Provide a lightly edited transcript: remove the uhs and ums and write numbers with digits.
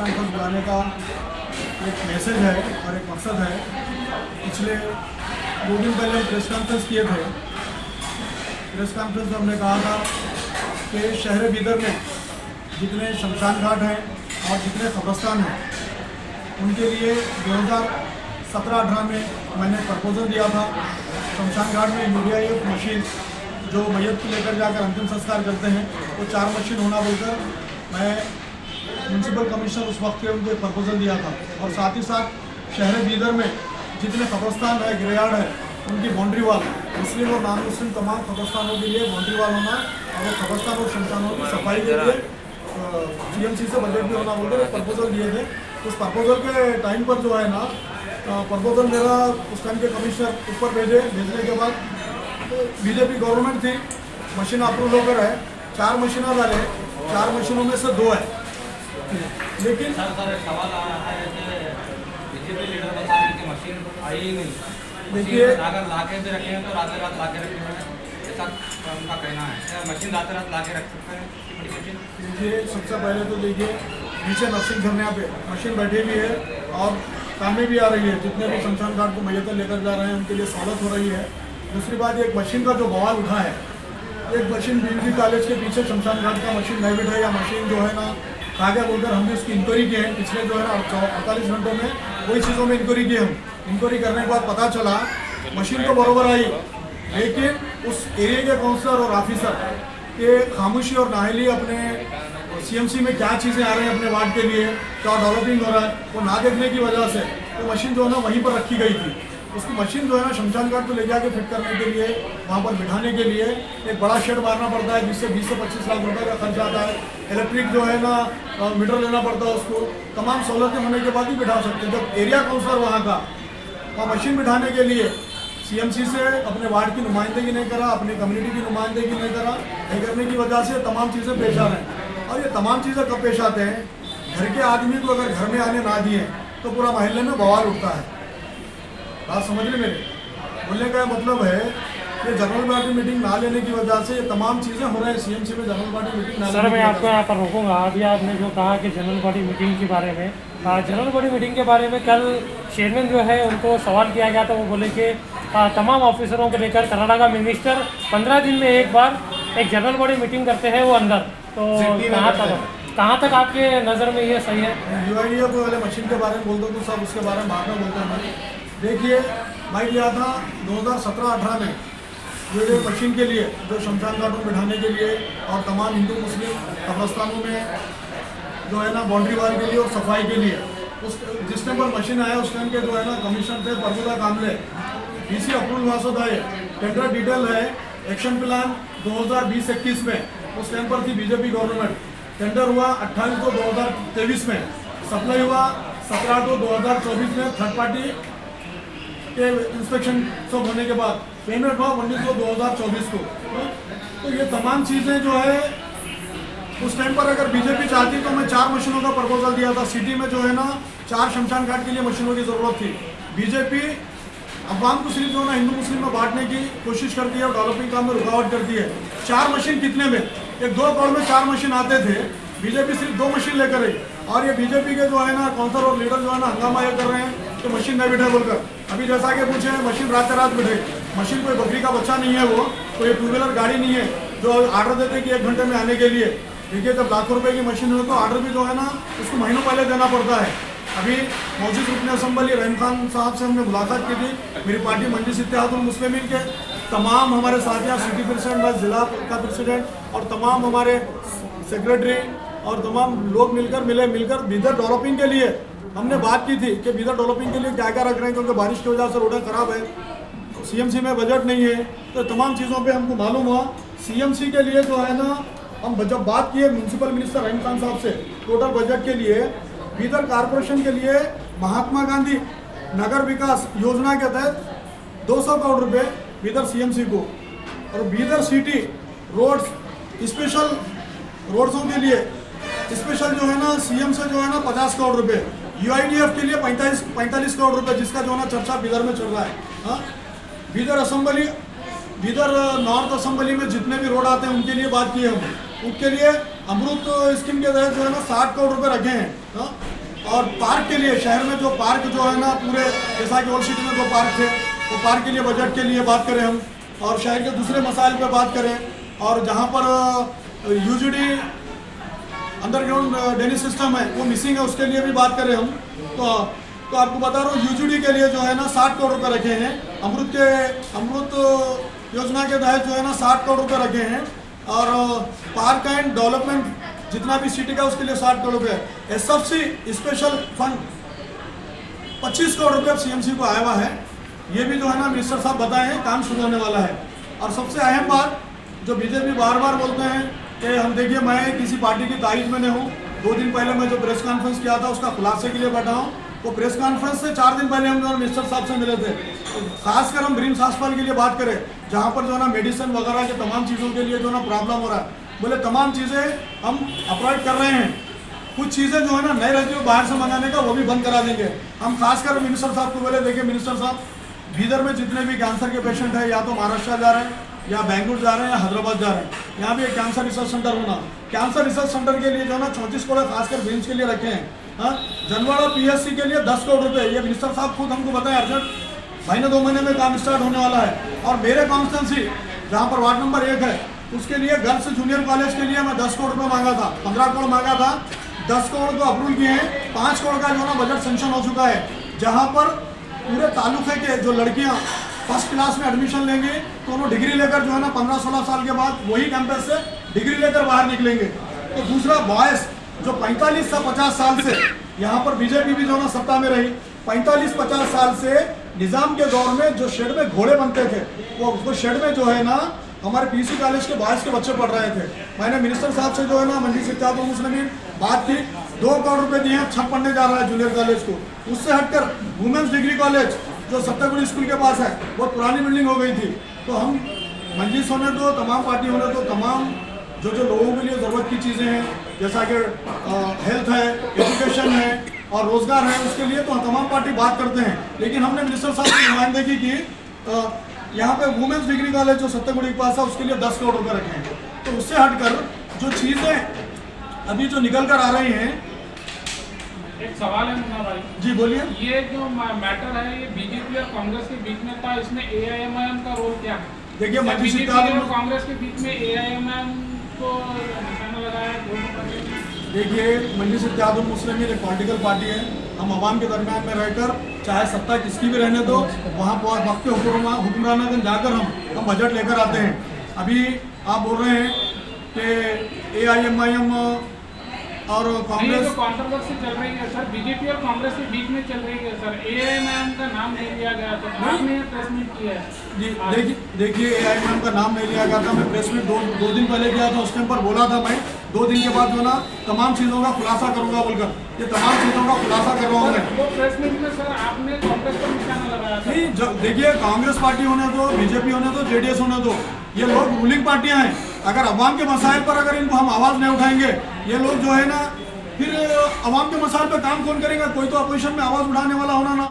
Conference बुलाने का एक मैसेज है और एक मकसद है। पिछले 2 दिन पहले हम प्रेस कॉन्फ्रेंस किए थे। प्रेस कॉन्फ्रेंस में हमने कहा था कि शहर बीदर में जितने शमशान घाट हैं और जितने कब्रस्तान हैं उनके लिए 2017-18 में मैंने प्रपोजल दिया था। शमशान घाट में यूडीआईएफ मशीन जो मैयत को लेकर जाकर अंतिम संस्कार करते हैं वो 4 मशीन होना बोलकर मैं म्यूनसिपल कमिश्नर उस वक्त के उनको एक प्रपोजल दिया था। और साथ ही साथ शहर बीदर में जितने कब्रस्तान है, ग्रेयार्ड है, उनकी बाउंड्री वाल मुस्लिम और नॉन मुस्लिम तमाम कब्रस्तानों के लिए बाउंड्री वाल होना और वो कब्रस्तान और शमशानों की सफाई के लिए सीएमसी से बजट भी होना बोलकर एक प्रपोजल दिए थे। उस प्रपोजल के टाइम पर जो है ना प्रपोजल मेरा उस टाइम के कमिश्नर ऊपर भेजने के बाद बीजेपी गवर्नमेंट थी, मशीन अप्रूव होकर है, 4 मशीन डाले, 4 मशीनों में से 2 है। लेकिन सर सवाल आया है कि बीजेपी लीडर बता रहे कि मशीन आई ही नहीं। देखिए अगर लाके भी रखे हैं तो रात रात लाके रखे हैं, ऐसा उनका कहना है। क्या मशीन रात रात लाके रख सकते हैं इतनी बड़ी मशीन? देखिए सबसे पहले तो देखिए नीचे नर्सिंग झरने पे मशीन बैठी भी है और काम में भी आ रही है। जितने भी शमशान घाट को मैयत लेकर जा रहे हैं उनके लिए सहूलत हो रही है। दूसरी बात एक मशीन का जो बवाल उठा है, एक मशीन बीवी कॉलेज के पीछे शमशान घाट का मशीन नहीं बैठा या मशीन जो है ना कहा गया बोलकर हमने उसकी इंक्वायरी की है। पिछले जो है ना 48 घंटों में वही चीज़ों में इंक्वायरी की हम। इंक्वायरी करने के बाद पता चला मशीन तो बराबर आई, लेकिन उस एरिया के काउंसलर और ऑफिसर के खामोशी और नाहली अपने सीएमसी में क्या चीज़ें आ रही हैं अपने वार्ड के लिए, क्या डेवलपिंग हो रहा है, वो ना देखने की वजह से वो मशीन जो है ना वहीं पर रखी गई थी। उसकी मशीन जो है ना शमशान घाट को ले जाके फिट करने के लिए वहाँ पर बिठाने के लिए एक बड़ा शेड मारना पड़ता है जिससे 20 से 25 लाख रुपए का खर्च आता है। इलेक्ट्रिक जो है ना मीटर लेना पड़ता है उसको। तमाम सहूलतें होने के बाद ही बिठा सकते हैं। जब एरिया काउंसलर वहाँ का वहाँ मशीन बिठाने के लिए सीएमसी से अपने वार्ड की नुमाइंदगी नहीं करा, अपनी कम्युनिटी की नुमाइंदगी नहीं करा, नहीं करने की वजह से तमाम चीज़ें पेश आ रहे हैं। और ये तमाम चीज़ें कब पेश आते हैं, घर के आदमी को अगर घर में आने ना दिए तो पूरा मोहल्ले में बवाल उठता है। बात समझ रहे मेरे बोलने का मतलब है कि जनरल बॉडी मीटिंग ना लेने की वजह से ये तमाम चीज़ें हो रही हैं। सीएमसी में जनरल बॉडी मीटिंग ना सर मैं आपको यहाँ पर रोकूंगा। अभी आपने जो कहा कि जनरल बॉडी मीटिंग के बारे में, जनरल बॉडी मीटिंग के बारे में कल चेयरमैन जो है उनको सवाल किया गया था। वो बोले कि तमाम ऑफिसरों को लेकर कर्नाटका मिनिस्टर 15 दिन में एक बार एक जनरल बॉडी मीटिंग करते हैं वो अंदर। तो कहाँ तक आपके नज़र में ये सही है? यूआईडीएफ वाले मशीन के बारे में बोल दो तो सब उसके बारे में बाद में बोलते हैं। देखिए मैं किया था 2017-18 में ये मशीन के लिए जो शमशान घाट में बिठाने के लिए और तमाम हिंदू मुस्लिम कब्रस्तानों में जो है ना बाउंड्री वाल के लिए और सफाई के लिए उस जिस टाइम पर मशीन आया उस टाइम के जो है ना कमिश्नर थे प्रभुदा कामले, डीसी अप्रूवल वासद आए, टेंडर डिटेल है, एक्शन प्लान 2020-21 में उस टाइम पर थी बीजेपी गवर्नमेंट। टेंडर हुआ 28 को 2023 में, सप्लाई हुआ 17 को 2024 में, थर्ड पार्टी के इंस्पेक्शन सब होने के बाद पेमेंट हुआ 19 को 2024 को। तो ये तमाम चीज़ें जो है उस टाइम पर अगर बीजेपी चाहती तो मैं 4 मशीनों का प्रपोजल दिया था। सिटी में जो है ना 4 शमशान घाट के लिए मशीनों की ज़रूरत थी। बीजेपी अवाम को सिर्फ जो है ना हिंदू मुस्लिम में बांटने की कोशिश करती है और डेवलपिंग काम में रुकावट करती है। 4 मशीन कितने में, एक 2 करोड़ में 4 मशीन आते थे, बीजेपी सिर्फ 2 मशीन लेकर आई। और ये बीजेपी के जो है ना काउंसलर और लीडर जो है ना हंगामा ये कर रहे हैं कि मशीन नहीं बिठे बोलकर। अभी जैसा कि पूछे मशीन रात रात बिठे, मशीन कोई बकरी का बच्चा नहीं है, वो कोई 2 व्हीलर गाड़ी नहीं है जो ऑर्डर देते हैं कि 1 घंटे में आने के लिए। देखिए जब लाखों रुपए की मशीन हो तो ऑर्डर भी जो है ना उसको महीनों पहले देना पड़ता है। अभी मौजूद रुकन असम्बली रहीम खान साहब से हमने मुलाकात की थी। मेरी पार्टी मजलिस इत्तेहादुल मुस्लिमीन के तमाम हमारे साथियाँ, सिटी प्रेसिडेंट, जिला का प्रेसिडेंट और तमाम हमारे सेक्रेटरी और तमाम लोग मिलकर बीदर डेवलपिंग के लिए हमने बात की थी कि बीदर डेवलपिंग के लिए क्या क्या रख रहे हैं, क्योंकि बारिश की वजह से रोडें खराब है, सीएमसी में बजट नहीं है। तो तमाम चीज़ों पे हमको मालूम हुआ सीएमसी के लिए जो है ना हम जब बात किए म्यूनसिपल मिनिस्टर रहीम खान साहब से टोटल बजट के लिए बीदर कॉरपोरेशन के लिए महात्मा गांधी नगर विकास योजना के तहत 200 करोड़ रुपये बीदर सीएमसी को, और बीदर सिटी रोड्स स्पेशल रोड्सों के लिए स्पेशल जो है ना सीएम से जो है ना 50 करोड़ रुपये, यूआईडीएफ के लिए 45 करोड़ रुपये, जिसका जो है ना चर्चा बीदर में चल रहा है। हाँ, बीदर नॉर्थ असेंबली में जितने भी रोड आते हैं उनके लिए बात की है हम, उनके लिए अमृत स्कीम के तहत जो है ना 60 करोड़ रुपए रखे हैं, हाँ? और पार्क के लिए शहर में जो पार्क जो है ना पूरे, जैसा कि ओल्ड सिटी में 2 पार्क थे, तो पार्क के लिए बजट के लिए बात करें हम, और शहर के दूसरे मसाइल पे बात करें, और जहाँ पर यूजीडी अंडरग्राउंड ड्रेनेज सिस्टम है वो मिसिंग है, उसके लिए भी बात करें हम, तो आपको बता रहा हूँ यूजीडी के लिए जो है ना 60 करोड़ रुपए रखे हैं। अमृत योजना के तहत जो है ना 60 करोड़ रुपए रखे हैं, और पार्क एंड डेवलपमेंट जितना भी सिटी का उसके लिए 60 करोड़ रुपये। एसएफसी स्पेशल फंड 25 करोड़ रुपये सीएमसी को आया हुआ है, ये भी जो है ना मिनिस्टर साहब बताए हैं, काम शुरू होने वाला है। और सबसे अहम बात जो बीजेपी बार बार बोलते हैं कि हम, देखिए मैं किसी पार्टी की तारीफ में नहीं हूँ, 2 दिन पहले मैं जो प्रेस कॉन्फ्रेंस किया था उसका खुलासे के लिए बैठा हूँ, वो प्रेस कॉन्फ्रेंस से 4 दिन पहले हम जो मिनिस्टर साहब से मिले थे। तो खासकर हम ब्रिम्स अस्पताल के लिए बात करें, जहाँ पर जो है ना मेडिसिन वगैरह के तमाम चीज़ों के लिए जो है ना प्रॉब्लम हो रहा है, बोले तमाम चीज़ें हम अप्रोच कर रहे हैं, कुछ चीज़ें जो है ना नई रहती है बाहर से मंगाने का वो भी बंद करा देंगे हम। खासकर मिनिस्टर साहब को बोले, देखिए मिनिस्टर साहब, बीदर में जितने भी कैंसर के पेशेंट हैं या तो महाराष्ट्र जा रहे हैं या बेंगलुरु जा रहे हैं या हैदराबाद जा रहे हैं, यहाँ भी एक कैंसर रिसर्च सेंटर होना, कैंसर रिसर्च सेंटर के लिए जो है ना 34 करोड़ खासकर ब्रिम्स के लिए रखे हैं। हाँ, जनवाड़ा पीएससी के लिए 10 करोड़ रुपए, ये मिनिस्टर साहब खुद हमको बताएं, अर्जेंट महीने 2 महीने में काम स्टार्ट होने वाला है। और मेरे कॉन्स्टिट्यूंसी जहाँ पर वार्ड नंबर 1 है, उसके लिए गर्ल्स जूनियर कॉलेज के लिए मैं 10 करोड़ रुपये मांगा था, 15 करोड़ मांगा था, 10 करोड़ को अप्रूवल किए हैं, 5 करोड़ का जो ना बजट सेंक्शन हो चुका है, जहाँ पर पूरे तालुके के जो लड़कियाँ फर्स्ट क्लास में एडमिशन लेंगे तो उन्होंने डिग्री लेकर जो है ना 15-16 साल के बाद वही कैंपस से डिग्री लेकर बाहर निकलेंगे। तो दूसरा बॉयज़ जो 45 से 50 साल से, यहाँ पर बीजेपी भी जो ना सत्ता में रही, 45-50 साल से निज़ाम के दौर में जो शेड में घोड़े बनते थे, वो शेड में जो है ना हमारे पीसी कॉलेज के बॉयज़ के बच्चे पढ़ रहे थे। मैंने मिनिस्टर साहब से जो है ना मंडी से बात की, 2 करोड़ रुपए दिए हैं, छत पढ़ने जा रहा है जूनियर कॉलेज को। उससे हटकर वुमेन्स डिग्री कॉलेज जो सत्तागुड़ी स्कूल के पास है, बहुत पुरानी बिल्डिंग हो गई थी। तो हम मंजिस होने दो, तमाम पार्टी होने दो, तमाम जो लोगों के लिए ज़रूरत की चीज़ें हैं, जैसा कि हेल्थ है, एजुकेशन है और रोज़गार है, उसके लिए तो तमाम पार्टी बात करते हैं। लेकिन हमने मिनिस्टर साहब की नुमाइंदगी की, यहाँ पे वुमेन्स डिग्री कॉलेज जो सत्तागुड़ी के पास है उसके लिए 10 करोड़ रुपये रखे हैं। तो उससे हटकर जो चीज़ें अभी जो निकल कर आ रही हैं, एक सवाल है मुन्ना भाई जी बोलिए। ये जो मैटर है ये बीजेपी और कांग्रेस के बीच में था, इसमें एआईएमआईएम का रोल क्या है? देखिए बीजेपी और कांग्रेस के बीच में एआईएमआईएम को निशाना लगाया दोनों पार्टी। देखिए मजलिस इत्तेहादुल मुस्लिमीन एक पॉलिटिकल पार्टी है, हम आवाम के दरमियान में रहकर चाहे सत्ता किसकी भी रहने दो, वहाँ पर वक्त हुक्मरानागंज जाकर हम बजट लेकर आते हैं। अभी आप बोल रहे हैं कि एआईएमआईएम और कांग्रेस जो कंट्रोवर्सी चल रही है सर, बीजेपी और कांग्रेस के बीच में चल रही है सर, एआईएमआईएम का नाम नहीं लिया गया, तो आपने प्रेस मीट किया है जी। देखिए एआईएमआईएम का नाम नहीं लिया गया था, मैं प्रेस मीट दो दिन पहले किया था, उस टाइम पर बोला था मैं 2 दिन के बाद जो ना तमाम चीज़ों का खुलासा करूंगा बोलकर, ये तमाम चीज़ों का खुलासा कर रहा हूँ मैं। वो प्रेस मीट में सर आपने कांग्रेस पर निशाना लगाया था। नहीं, देखिए कांग्रेस पार्टी होने दो, बीजेपी होने दो, जेडीएस होने दो, ये लोग रूलिंग पार्टियां हैं। अगर अवाम के मसाइल पर अगर इनको हम आवाज़ नहीं उठाएंगे, ये लोग जो है ना फिर अवाम के मसाइल पर काम कौन करेगा? कोई तो अपोजिशन में आवाज़ उठाने वाला होना ना।